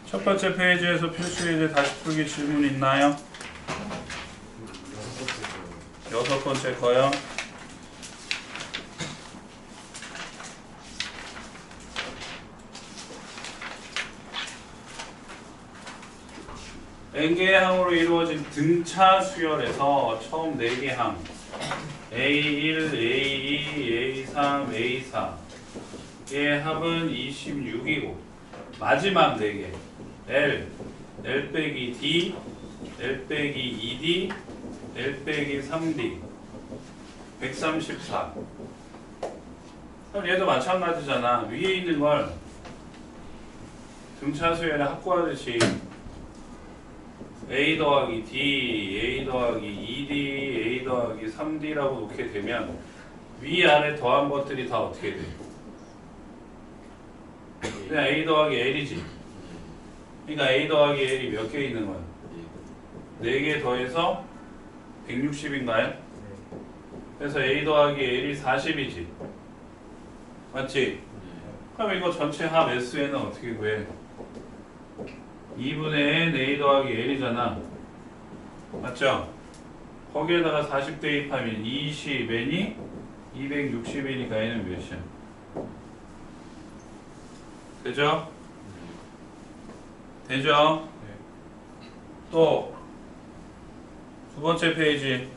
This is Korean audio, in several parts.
첫 번째 페이지에서 필수예제 다시 풀기 질문 있나요? 여섯 번째 거요. n개의 항으로 이루어진 등차 수열에서 처음 4개 항 A1, A2, A3, A4의 합은 26이고 마지막 4개 L, L 빼기 D, L 빼기 2D, L 빼기 3D 134. 그럼 얘도 마찬가지잖아. 위에 있는 걸 등차 수열에 합구하듯이 A 더하기 D, A 더하기 2D, A 더하기 3D라고 놓게 되면 위아래 더한 것들이 다 어떻게 돼? 그냥 A 더하기 L이지. 그러니까 A 더하기 L이 몇 개 있는 거야? 4개 더해서 160인가요? 그래서 A 더하기 L이 40이지. 맞지? 그럼 이거 전체 합 S에는 어떻게 구해? 2분의 N A 더하기 L이잖아. 맞죠? 거기에다가 40 대입하면 20N이 260이니까 N은 몇이야? 되죠? 되죠? 또 두 번째 페이지.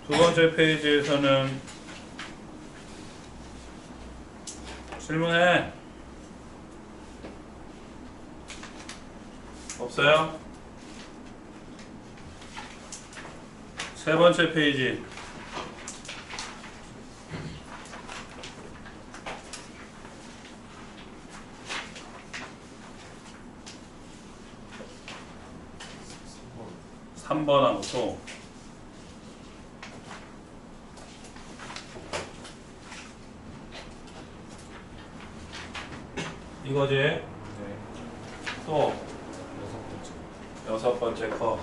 두 번째 페이지에서는 질문해. 없어요? 세 번째 페이지. 삼 번하고 또 이거지? 네. 또 여섯 번째. 6번째 거.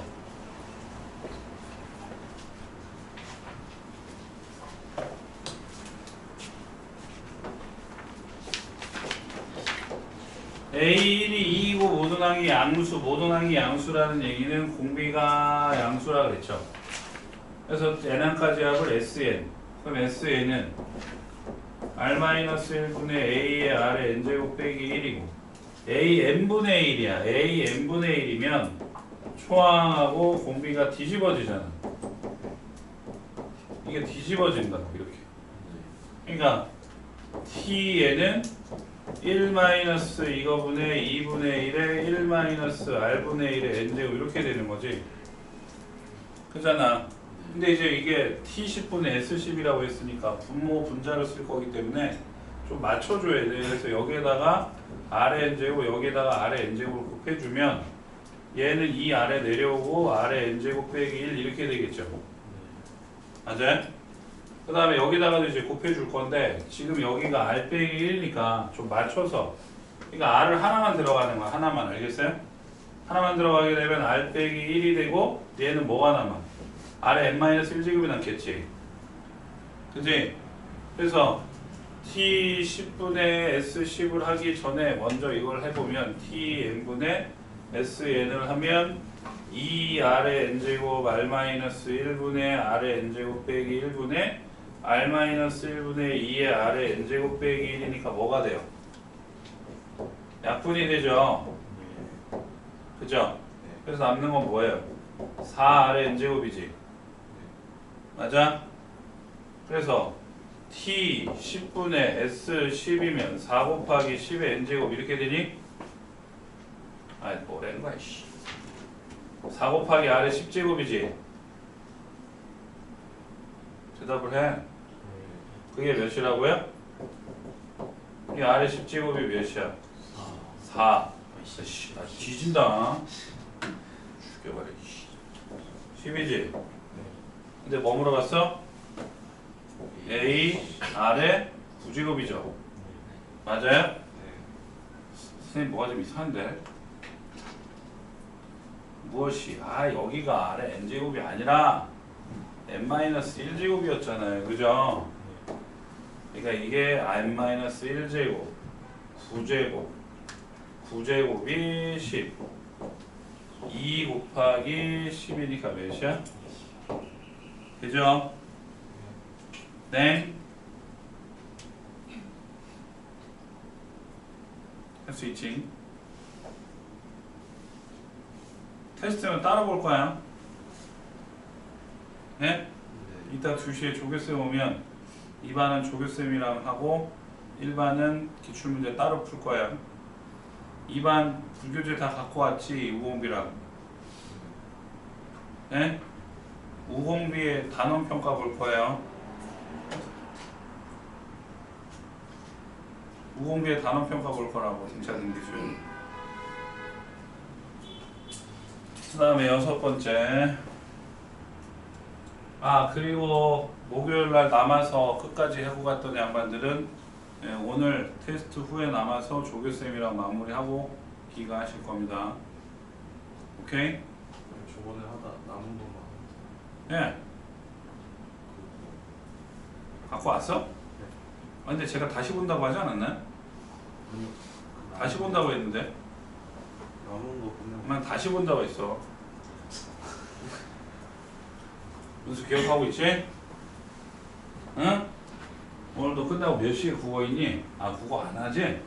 A1이 2이고 모든 항이 양수, 모든 항이 양수라는 얘기는 공비가 양수라 그랬죠. 그래서 n항까지 합을 Sn. 그럼 Sn은 R-1분의 A의 R의 n제곱 빼기 1이고 A n분의 1이야. A n분의 1이면 초항하고 공비가 뒤집어지잖아. 이게 뒤집어진다. 이렇게. 그러니까 T에는 1 마이너스 이거분의 2분의 1에 1 마이너스 R분의 1의 n제곱 이렇게 되는 거지. 그잖아. 근데 이제 이게 T10분의 S10이라고 했으니까 분모 분자를 쓸 거기 때문에 좀 맞춰줘야 돼. 그래서 여기에다가 R의 n제곱 여기에다가 R의 n제곱을 곱해주면 얘는 이 아래 내려오고 R의 n제곱 빼기 1 이렇게 되겠죠. 맞아요? 그 다음에 여기다가도 이제 곱해줄 건데 지금 여기가 R 빼기 1이니까 좀 맞춰서 그러니까 R을 하나만 들어가는 거야. 하나만. 알겠어요? 하나만 들어가게 되면 R 빼기 1이 되고 얘는 뭐가 남아? R에 n-1제곱이 남겠지. 그치? 그래서 T10분의 S10을 하기 전에 먼저 이걸 해보면 Tn분의 Sn을 하면 2R의 n제곱 R-1분의 R의 n제곱 빼기 1분의 R-1분의 2의 R의 n제곱 빼기 1이니까 뭐가 돼요? 약분이 되죠? 그죠? 그래서 남는 건 뭐예요? 4R의 n제곱이지. 맞아? 그래서 T 10분의 S 10이면 4 곱하기 10의 n제곱 이렇게 되니? 아이 뭐라는 거야 씨. 4 곱하기 R의 10제곱이지. 대답을 해. 그게 몇이라고요? 이 R의 10제곱이 몇이야? 4. 씨, 나 뒤진다. 죽여버려. 10이지? 근데 뭐 물어봤어? A, R의 9제곱이죠. 맞아요? 선생님 뭐가 좀 이상한데? 무엇이? 아 여기가 R의 n제곱이 아니라 n-1제곱이었잖아요. 그죠? 그러니까 이게 n-1제곱 9제곱이 10 2 곱하기 10이니까 몇이야? 그죠? 네? 할 수 있지? 테스트는 따라 볼 거야. 네? 이따 2시에 조교쌤 오면 2반은 조교쌤이랑 하고 1반은 기출문제 따로 풀 거야. 2반 불교재 다 갖고 왔지, 우공비랑. 네? 우공비의 단원평가 볼 거예요. 우공비의 단원평가 볼 거라고, 등차등 기준. 그 다음에 6번째. 그리고 목요일날 남아서 끝까지 하고 갔던 양반들은 오늘 테스트 후에 남아서 조교쌤이랑 마무리하고 기가하실 겁니다. 오케이? 저번에 하다 남은 것만. 예. 갖고 왔어? 근데 제가 다시 본다고 하지 않았나요? 아니요. 다시 본다고 했는데. 남은 거 보면. 난 다시 본다고 했어. 은수 기억하고 있지? 응? 오늘도 끝나고 몇 시에 국어 있니? 국어 안 하지?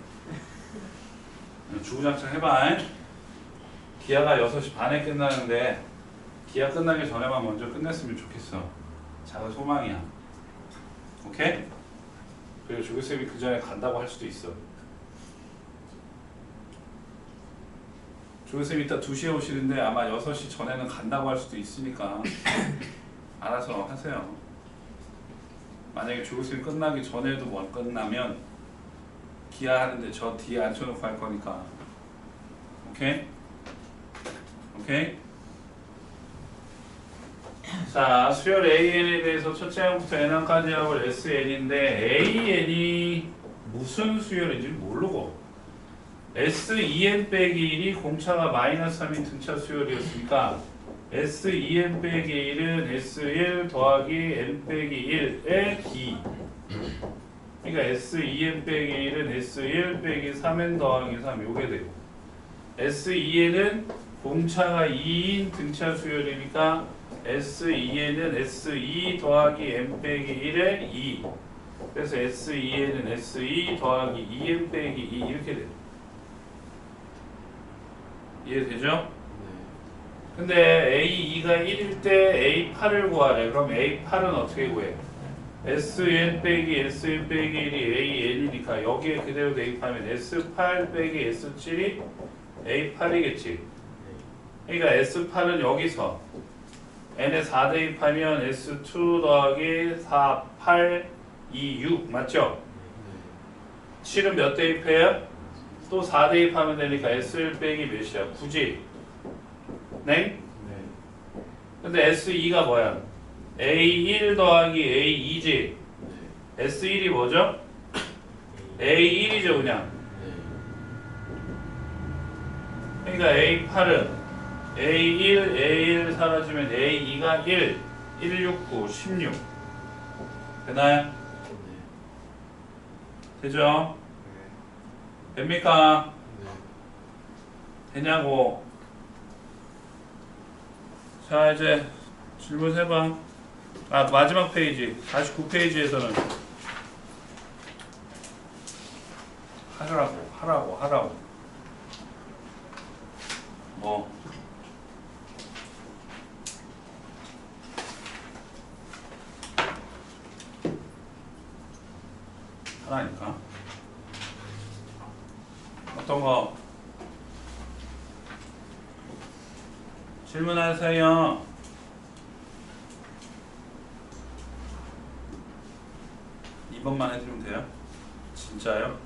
주구장창 해봐. 기아가 6시 반에 끝나는데 기아 끝나기 전에만 먼저 끝냈으면 좋겠어. 작은 소망이야. 오케이? 그리고 조교쌤이 그 전에 간다고 할 수도 있어. 조교쌤이 이따 2시에 오시는데 아마 6시 전에는 간다고 할 수도 있으니까 알아서 하세요. 만약에 조교쌤 끝나기 전에도 못 끝나면 기아 하는데 저 뒤에 앉혀놓고 할 거니까. 오케이? 오케이? 자, 수열 AN에 대해서 첫째 항부터 N항까지 하고 SN인데 AN이 무슨 수열인지 모르고 SEN 빼기 1이 공차가 마이너스 3인 등차 수열이었으니까 SEN 빼기 1은 S1 더하기 N 빼기 1의 D. 그러니까 SEN 빼기 1은 S1 빼기 3N 더하기 3 요게 되고 SEN은 공차가 2인 등차 수열이니까 SEN은 SE 더하기 N 빼기 1의 2. 그래서 SEN은 SE 더하기 2N 빼기 2 이렇게 돼요. 이해되죠? 근데 A2가 1일 때 A8을 구하래. 그럼 A8은 어떻게 구해? SN 빼기 SN 빼기 1이 AN이니까 여기에 그대로 대입하면 S8 빼기 S7이 A8이겠지. 그러니까 S8은 여기서 N에 4 대입하면 S2 더하기 4, 8, 2, 6 맞죠? 7은 몇 대입해요? 또 4 대입하면 되니까 S1 빼기 몇이야? 9지? 네? 근데 S2가 뭐야? A1 더하기 A2지? S1이 뭐죠? A1이죠 그냥. 그러니까 A8은 A1, A1 사라지면 A2가 1, 1, 6, 9, 16 되나요? 되죠? 됩니까? 되냐고. 자 이제 질문 해봐. 마지막 페이지 49페이지에서는 하라고 뭐 하라니까. 어떤 거 질문하세요. 이번만 해주면 돼요? 진짜요?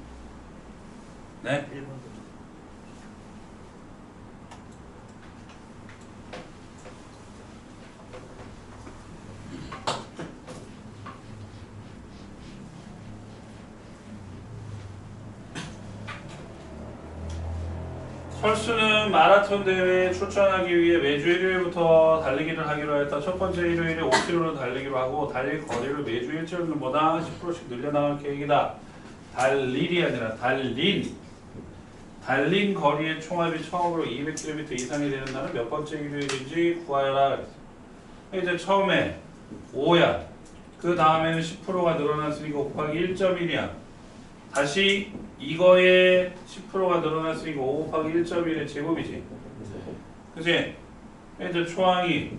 네? 1번. 철수는 마라톤 대회에 출전하기 위해 매주 일요일부터 달리기를 하기로 했다. 첫 번째 일요일에 5km를 달리기로 하고 달릴 거리를 매주 일주일마다 10%씩 늘려나갈 계획이다. 달릴이 아니라 달린 거리의 총합이 처음으로 200km 이상이 되는 날은 몇 번째 일요일인지 구하여라. 이제 처음에 5야. 그 다음에는 10%가 늘어났으니까 곱하기 1.1이야. 다시 이거에 10%가 늘어났으니까 5 곱하기 1.1의 제곱이지. 그치? 이제 초항이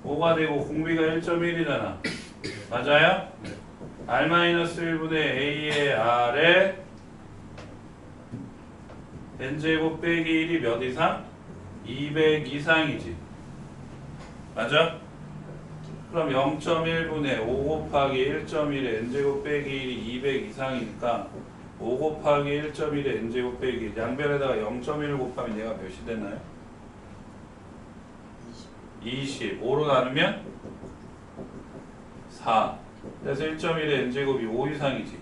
5가 되고 공비가 1.1이잖아. 맞아요? R-1분의 A의 R에 N제곱 빼기 1이 몇 이상? 200 이상이지. 맞아? 그럼 0.1분의 5 곱하기 1.1의 N제곱 빼기 1이 200 이상이니까 5 곱하기 1.1의 N제곱 빼기 1 양변에다가 0.1을 곱하면 얘가 몇이 되나요? 20. 5로 나누면 4. 그래서 1.1의 N제곱이 5 이상이지.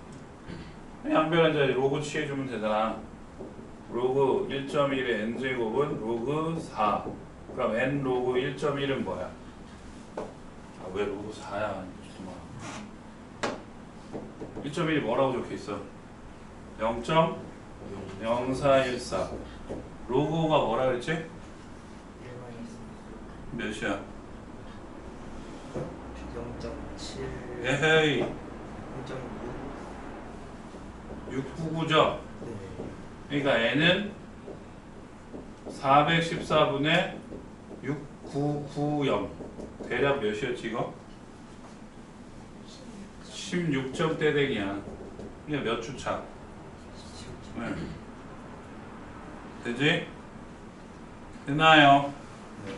양변한 자리 로그 취해주면 되잖아. 로그 1.1의 N제곱은 로그 4. 그럼 N 로그 1.1은 뭐야? 아, 왜 로그 4야? 1.1이 뭐라고 적혀있어? 0.0414. 로그 5가 뭐라 그랬지? 몇이야? 0.7 에헤이 0.6 699죠? 네. 그러니까 n은 414분의 6990 대략 몇이었지 이거? 16점대댕이야. 이게 몇 주차? 네. 되지? 되나요? 네.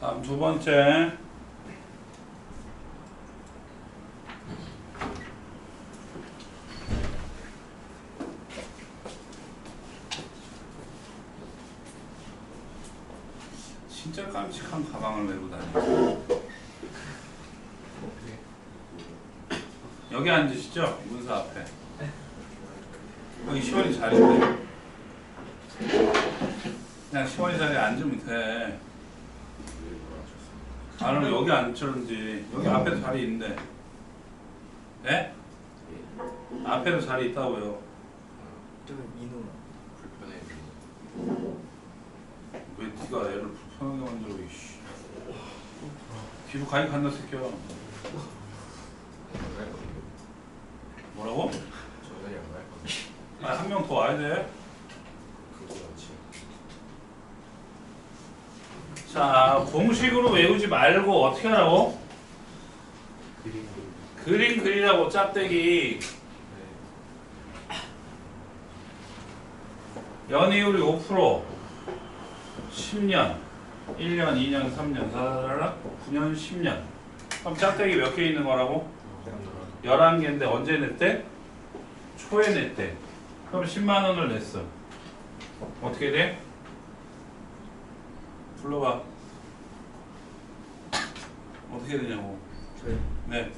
다음 두 번째. 진짜 깜찍한 가방을 메고 다녀. 여기 앉으시죠? 문서 앞에. 여기 시원이 자리인데. 그냥 시원이 자리에 앉으면 돼. 아니면 여기 앉혔는지. 여기 앞에도 자리 있는데. 네? 앞에도 자리 있다고요. 좀 민호나 왜 네가 애를 불편하게 만들어 이씨. 뒤로 가니 간다 새끼야. 뭐라고? 아, 한 명 더 와야 돼. 자, 공식으로 외우지 말고 어떻게 하라고? 그림 그리라고 짝대기. 연이율이 5%, 10년, 1년, 2년, 3년, 4년, 9년, 10년. 그럼 짝대기 몇 개 있는 거라고? 11개인데 언제 냈대? 초에 냈대. 그럼 10만 원을 냈어. 어떻게 돼? 불러봐. 어떻게 되냐고. 저희 네.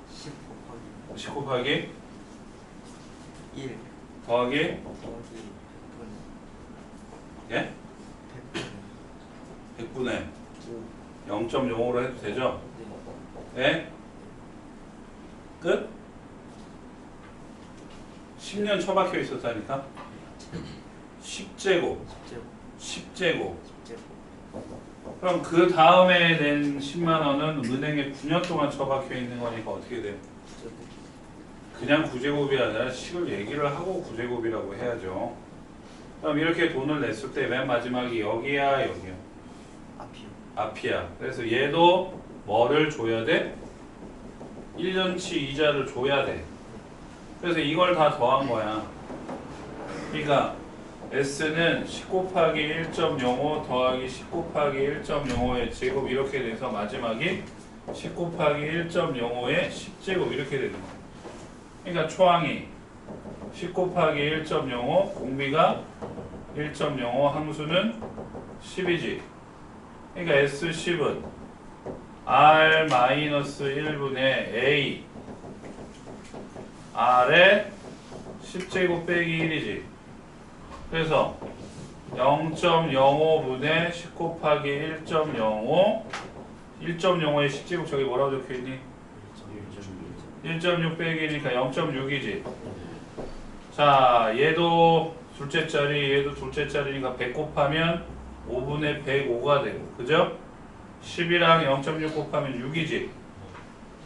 10 곱하기 10 곱하기 1 더하기 더하기 100분의 예? 100분의 100분의 5 0.05로 해도 되죠? 네. 예? 끝? 10년 처박혀 있었다니까? 10제곱 10제곱 10제곱 10제곱 그럼 그 다음에 낸 10만 원은 은행에 9년 동안 처박혀 있는 거니까 어떻게 돼? 9제곱 그냥 9제곱이 아니라 식을 얘기를 하고 9제곱이라고 해야죠. 그럼 이렇게 돈을 냈을 때 맨 마지막이 여기야 여기야? 앞이요. 앞이야. 그래서 얘도 뭐를 줘야 돼? 1년치 이자를 줘야 돼. 그래서 이걸 다 더한 거야. 그러니까 S는 10 곱하기 1.05 더하기 10 곱하기 1.05의 제곱 이렇게 돼서 마지막이 10 곱하기 1.05의 10제곱 이렇게 되는 거야. 그러니까 초항이 10 곱하기 1.05 공비가 1.05 함수는 10이지. 그러니까 S10은 R-1분의 A R의 10제곱 빼기 1이지. 그래서 0.05분의 10 곱하기 1.05 1.05의 10제곱 저기 뭐라고 적혀있니? 1.6 빼기 1이니까 0.6이지. 자 얘도 둘째 자리 얘도 둘째 자리니까 100 곱하면 5분의 105가 되고 그죠? 10이랑 0.6 곱하면 6이지.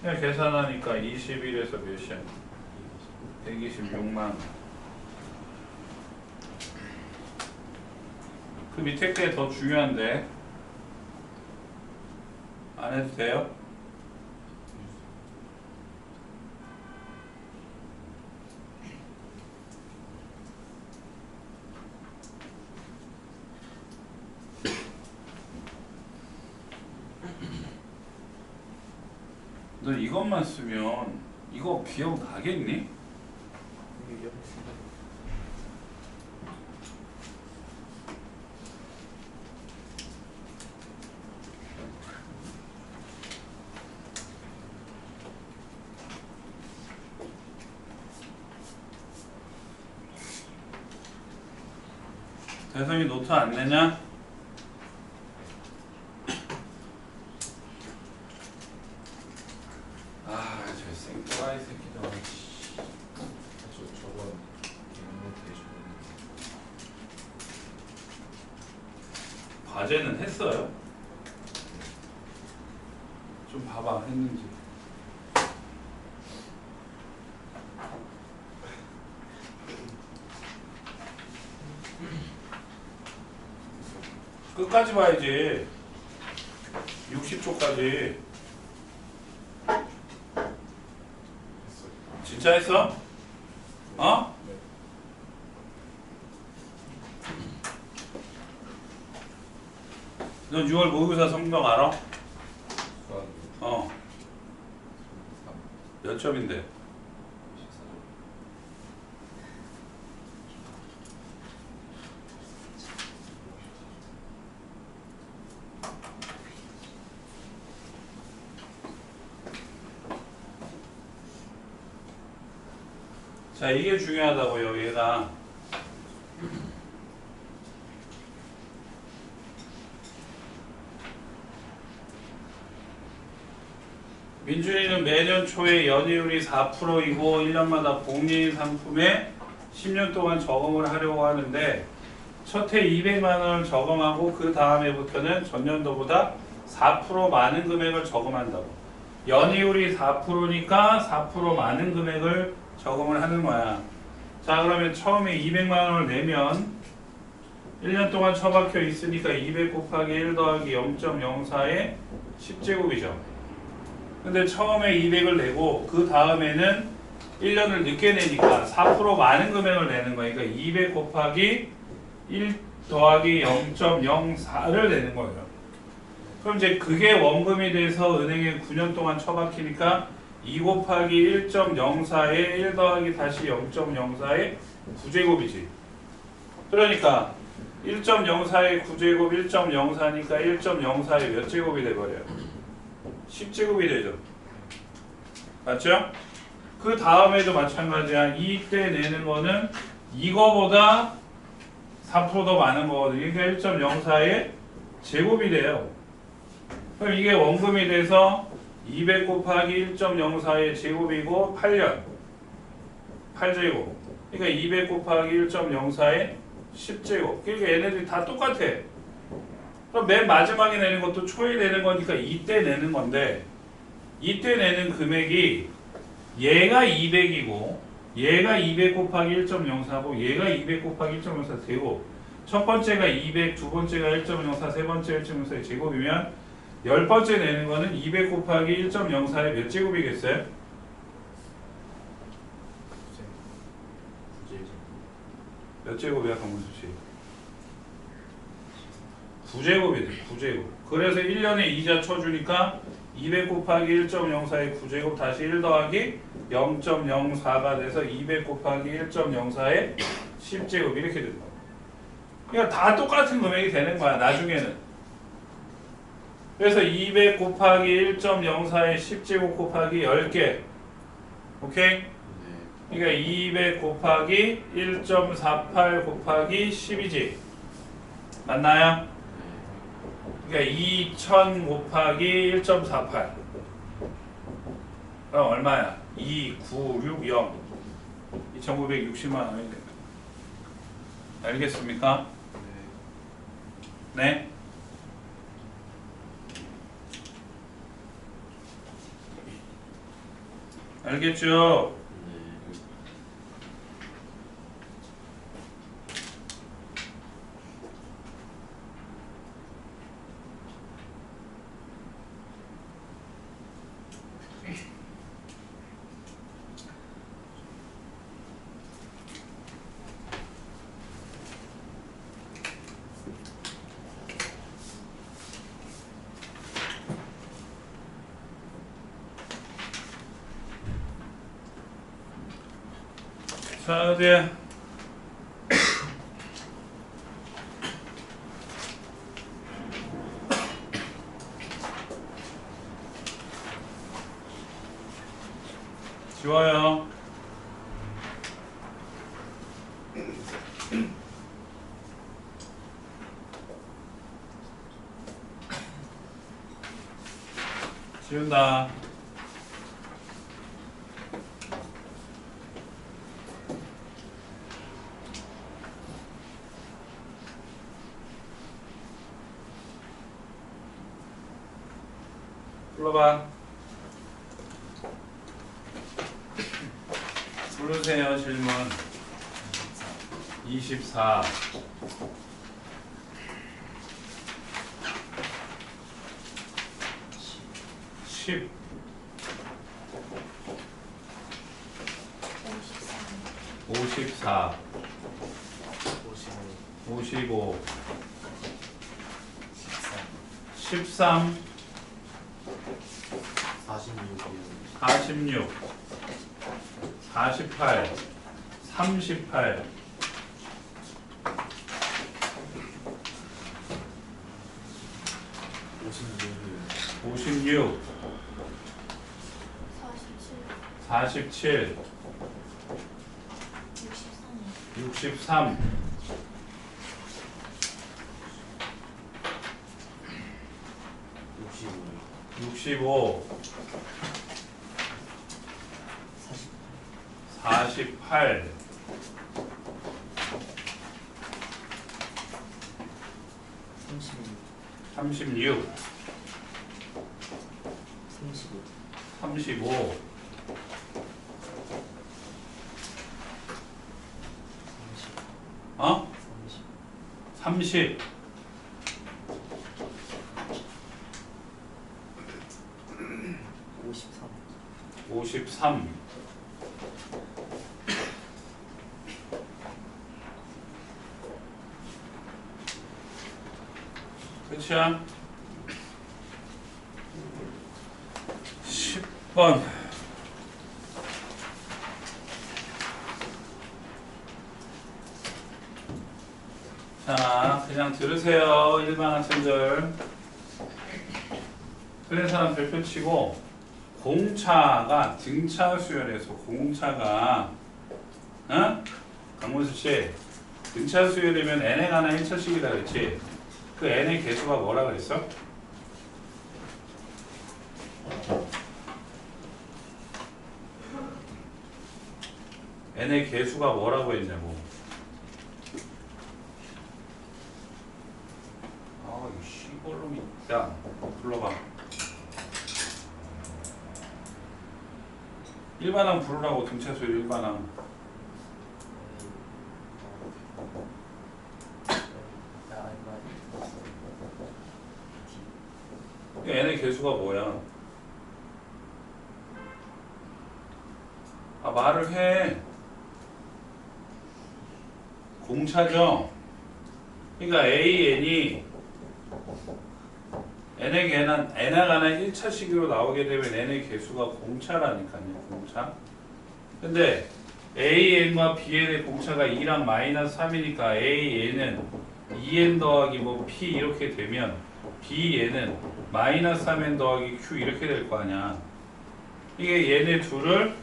그냥 계산하니까 21에서 몇이야? 126만. 그 밑에 게 더 중요한데 안 해도 돼요? 너 이것만 쓰면 이거 기억나겠니? 대성이 노트 안 내냐? 아, 저 생또라이 새끼들. 저번 영노트에 저번 과제는 했어요? 좀 봐봐, 했는지. 끝까지 봐야지. 60초까지. 진짜 했어? 어? 네. 너 6월 모의고사 성적 알아? 수학 어. 몇 점인데? 14점. 자, 이게 중요하다고요, 얘가. 민준이는 매년 초에 연이율이 4%이고 1년마다 공인 상품에 10년 동안 저금을 하려고 하는데 첫 해 200만 원을 저금하고 그 다음해부터는 전년도보다 4% 많은 금액을 저금한다고. 연이율이 4%니까 4% 많은 금액을 저금을 하는 거야. 자, 그러면 처음에 200만 원을 내면 1년 동안 처박혀 있으니까 200 곱하기 1 더하기 0.04의 10제곱이죠. 근데 처음에 200을 내고 그 다음에는 1년을 늦게 내니까 4% 많은 금액을 내는 거니까 200 곱하기 1 더하기 0.04를 내는 거예요. 그럼 이제 그게 원금이 돼서 은행에 9년 동안 처박히니까 2 곱하기 1.04에 1 더하기 다시 0.04의 9제곱이지. 그러니까 1.04의 9제곱 1.04니까 1.04의 몇 제곱이 돼버려요? 10제곱이 되죠. 맞죠? 그 다음에도 마찬가지야. 이때 내는 거는 이거보다 4% 더 많은 거거든요. 그러니까 1.04의 제곱이 돼요. 그럼 이게 원금이 돼서 200 곱하기 1.04의 제곱이고 8년 8제곱. 그러니까 200 곱하기 1.04의 10제곱. 그러니까 얘네들이 다 똑같아. 그럼 맨 마지막에 내는 것도 초에 내는 거니까 이때 내는 건데 이때 내는 금액이 얘가 200이고 얘가 200 곱하기 1.04고 얘가 200 곱하기 1.04 되고 첫 번째가 200, 두 번째가 1.04, 세 번째 1.04의 제곱이면 열 번째 내는 거는 200 곱하기 1.04의 몇 제곱이겠어요? 몇 제곱이야 강문수 씨? 9제곱이 돼. 9제곱. 그래서 1년에 이자 쳐주니까 200 곱하기 1.04의 9제곱 다시 1 더하기 0.04가 돼서 200 곱하기 1.04의 10제곱 이렇게 된다. 그러니까 다 똑같은 금액이 되는 거야 나중에는. 그래서 200 곱하기 1.04의 10제곱 곱하기 10개. 오케이? 그러니까 200 곱하기 1.48 곱하기 10이지. 맞나요? 그러니까 2000 곱하기 1.48. 그럼 얼마야? 2960. 2960만 원이 됩니다. 알겠습니까? 네? 알겠죠? 자, 이제 지워요. 지운다. 불러봐. 부르세요. 질문 24 10 54 55 13 46 48 38 56 47 63 65 48 36 35 어? 30 53 끝이야? 10번 자 그냥 들으세요. 일반 학생들 틀린 사람 별표 치고 공차가 등차 수열에서 공차가 어? 강문수 씨 등차 수열이면 n에 관한 1차식이다 그랬지? 그 n의 개수가 뭐라 그랬어? n의 개수가 뭐라고 했냐고. 아, 이 씨발놈이 야 불러봐. 일반항 부르라고 등차 수열 일반항. n의 개수가 뭐야? 아 말을 해. 공차죠. 그러니까 AN이 n에 관한 1차 시기로 나오게 되면 n의 개수가 공차라니까요. 공차. 근데 AN과 BN의 공차가 2랑 마이너스 3이니까 AN은 2n 더하기 뭐 P 이렇게 되면 BN은 마이너스 3n 더하기 Q 이렇게 될 거 아니야. 이게 얘네 둘을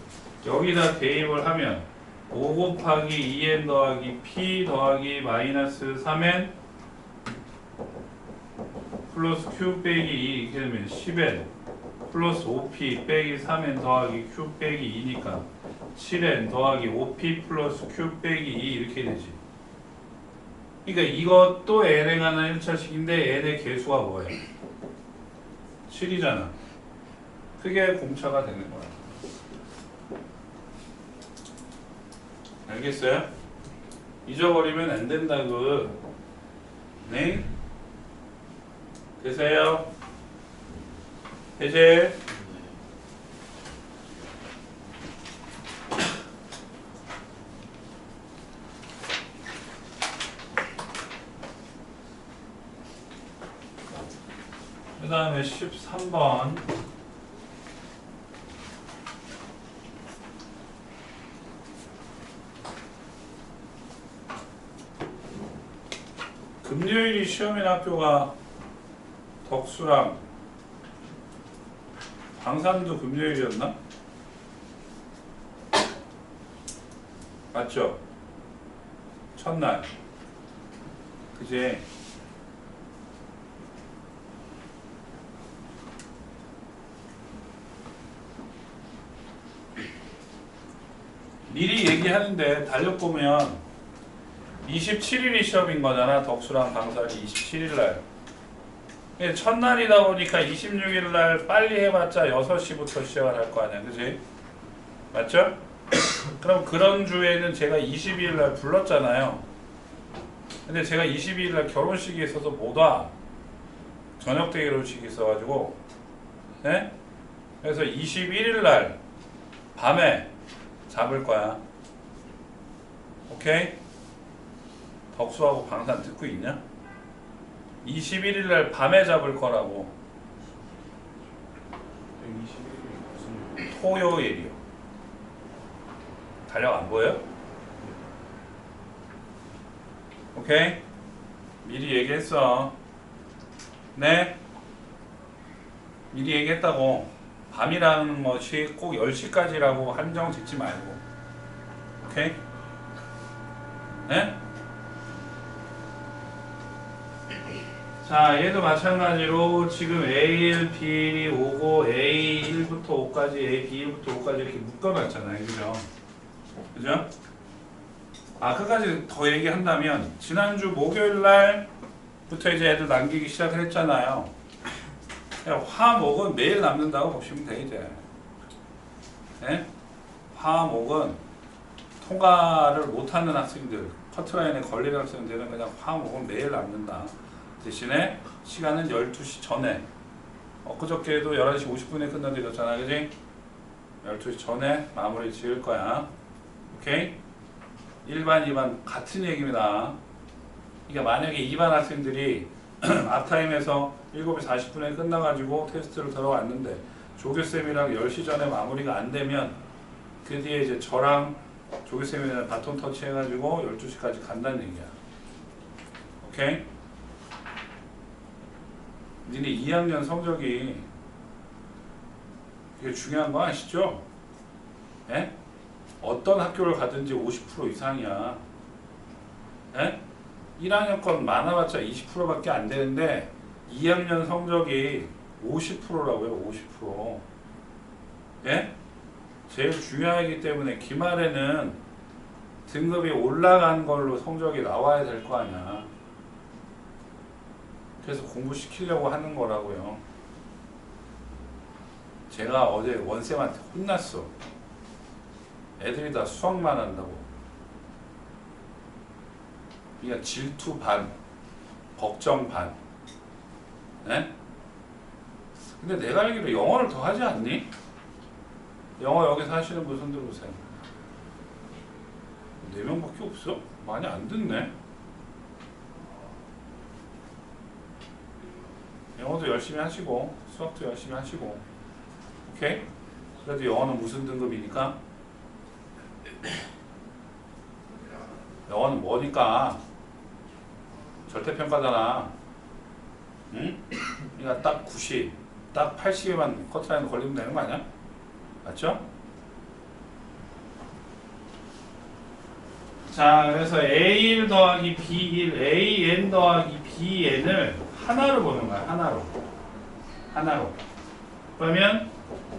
여기다 대입을 하면 5 곱하기 2n 더하기 P 더하기 마이너스 3n 플러스 Q 빼기 2 이렇게 되면 10n 플러스 5P 빼기 3n 더하기 Q 빼기 2니까 7n 더하기 5P 플러스 Q 빼기 2 이렇게 되지. 그러니까 이것도 n에 관한 1차식인데 n의 개수가 뭐예요? 7이잖아. 그게 공차가 되는 거야. 알겠어요? 잊어버리면 안 된다고. 네? 되세요? 해제. 그 다음에 13번. 금요일이 시험인 학교가 덕수랑 광산도 금요일이었나? 맞죠? 첫날. 그제 미리 얘기하는데 달력보면 27일이 시험인 거잖아. 덕수랑 강살이 27일날. 첫날이다 보니까 26일날 빨리 해봤자 6시부터 시작을 할 거 아니야. 그지? 맞죠? 그럼 그런 주에는 제가 22일날 불렀잖아요. 근데 제가 22일날 결혼식이 있어서 못 와. 저녁 때 결혼식이 있어가지고. 네? 그래서 21일날 밤에 잡을 거야. 오케이? 덕수하고 방산 듣고 있냐? 21일날 밤에 잡을 거라고. 21일이 무슨 토요일이요. 달력 안 보여요? 오케이? 미리 얘기했어. 네? 미리 얘기했다고. 밤이라는 것이 꼭 10시까지라고 한정 짓지 말고. 오케이? 네? 자, 얘도 마찬가지로 지금 AL, BL이 오고 A1부터 5까지, A, B1부터 5까지 이렇게 묶어놨잖아요. 그죠? 그죠? 아, 끝까지 더 얘기한다면 지난주 목요일 날부터 이제 애들 남기기 시작을 했잖아요. 그냥 화목은 매일 남는다고 보시면 돼, 이제. 네? 화목은 통과를 못하는 학생들, 커트라인에 걸리는 학생들은 그냥 화목은 매일 남는다. 대신에 시간은 12시 전에. 엊그저께도 11시 50분에 끝나드렸잖아, 그지? 12시 전에 마무리 지을 거야. 오케이? 1반, 2반 같은 얘기입니다. 그러니까 만약에 2반 학생들이 앞타임에서 7시 40분에 끝나가지고 테스트를 들어왔는데 조교쌤이랑 10시 전에 마무리가 안 되면 그 뒤에 이제 저랑 조교쌤이랑 바톤 터치 해가지고 12시까지 간다는 얘기야. 오케이? 니네 2학년 성적이 되게 중요한 거 아시죠? 예? 어떤 학교를 가든지 50% 이상이야. 예? 1학년 건 많아봤자 20%밖에 안 되는데 2학년 성적이 50%라고요. 50%. 예? 제일 중요하기 때문에 기말에는 등급이 올라간 걸로 성적이 나와야 될 거 아니야. 그래서 공부시키려고 하는 거라고요. 제가 어제 원쌤한테 혼났어. 애들이 다 수학만 한다고. 그러니까 질투 반, 걱정 반. 네? 근데 내가 알기로 영어를 더 하지 않니? 영어 여기서 하시는 분 손 들어보세요. 4명밖에 없어? 많이 안 듣네. 영어도 열심히 하시고 수학도 열심히 하시고. 오케이? 그래도 영어는 무슨 등급이니까? 영어는 뭐니까? 절대평가잖아. 응? 그러니까 딱 90, 딱 80에만 커트라인 걸리면 되는 거 아니야? 맞죠? 자, 그래서 A1 더하기 B1, AN 더하기 BN을 하나로 보는 거야. 하나로. 그러면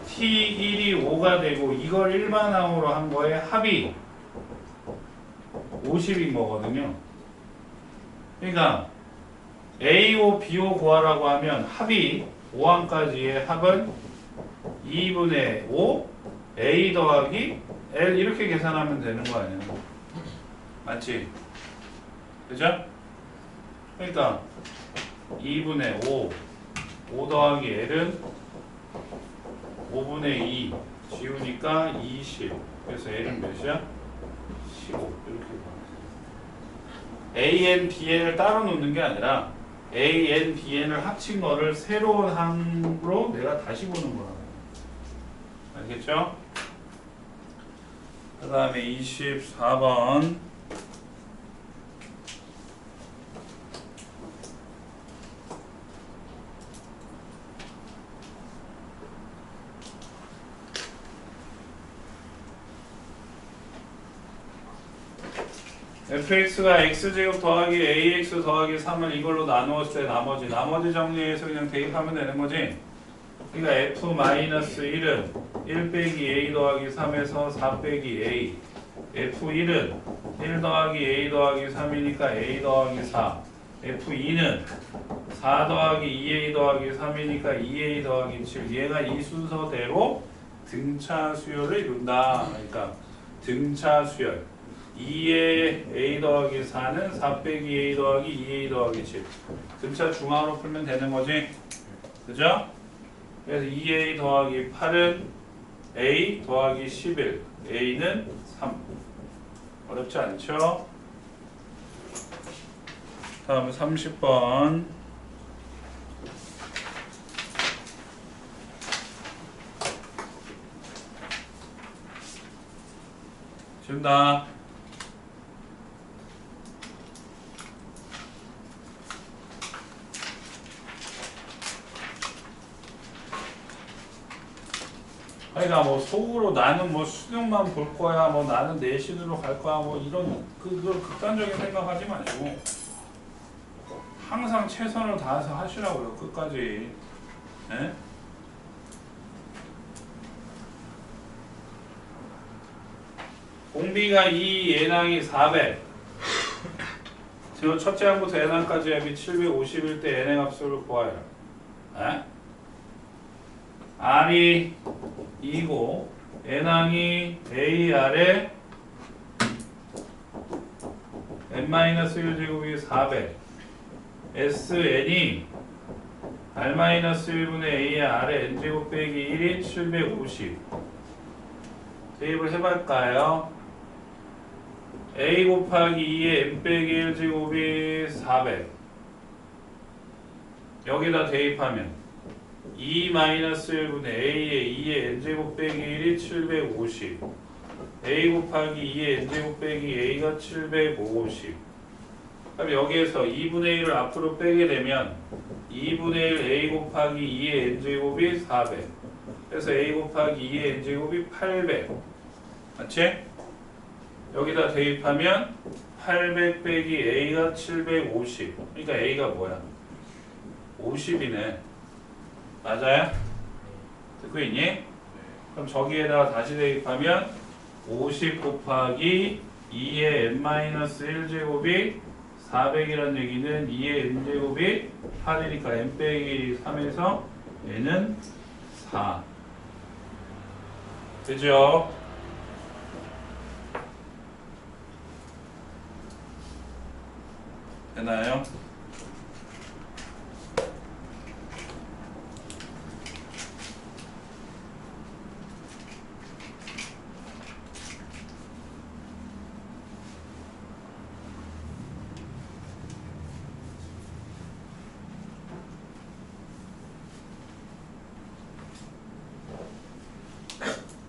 T1이 5가 되고 이걸 일반항으로 한 거에 합이 50인 거거든요. 그러니까 A5, B5 구하라고 하면 합이 5항까지의 합은 2분의 5 A 더하기 L 이렇게 계산하면 되는 거 아니야? 맞지? 그죠? 그러니까 2분의 5 더하기 L은 5분의 2 지우니까 20 그래서 L은 몇이야? 15 이렇게 AN, BN을 따로 놓는 게 아니라 AN, BN을 합친 거를 새로운 항으로 내가 다시 보는 거야. 알겠죠? 그 다음에 24번 fx가 x제곱 더하기 ax 더하기 3을 이걸로 나누었을 때 나머지 정리해서 그냥 대입하면 되는 거지. 그러니까 f-1은 1 빼기 a 더하기 3에서 4 빼기 a f1은 1 더하기 a 더하기 3이니까 a 더하기 4 f2는 4 더하기 2a 더하기 3이니까 2a 더하기 7 얘가 이 순서대로 등차 수열을 이룬다. 그러니까 등차 수열 2의 a 더하기 4는 4 빼기 a 더하기 2a 더하기 7 등차 중앙으로 풀면 되는 거지. 그죠? 그래서 2a 더하기 8은 a 더하기 11 a는 3 어렵지 않죠? 다음은 30번 지운다. 그러니까 뭐 속으로 나는 뭐 수능만 볼 거야, 뭐 나는 내신으로 갈 거야, 뭐 이런 그걸 극단적인 생각하지 마시고 항상 최선을 다해서 하시라고요, 끝까지. 네? 공비가 2, 예낭이 400. 지금 첫째 항부터 n항까지 합이 751 때 n의 값을 구하여라. 에? R이 2고 n항이 AR에 n-1제곱이 400 SN이 R-1분의 A의 R의 n제곱 빼기 1이 750 대입을 해볼까요? A 곱하기 2의 n 빼기 1제곱이 400 여기다 대입하면 2-1분의 A의 2의 n제곱 빼기 1이 750 A 곱하기 2의 n제곱 빼기 A가 750 그럼 여기에서 2분의 1을 앞으로 빼게 되면 2분의 1 A 곱하기 2의 n제곱이 400 그래서 A 곱하기 2의 n제곱이 800 맞지? 여기다 대입하면 800 빼기 A가 750 그러니까 A가 뭐야? 50이네 맞아요? 듣고 있니? 그럼 저기에다가 다시 대입하면 50 곱하기 2의 n-1제곱이 400이라는 얘기는 2의 n제곱이 8이니까 n 빼기 3에서 n은 4 그죠? 되나요?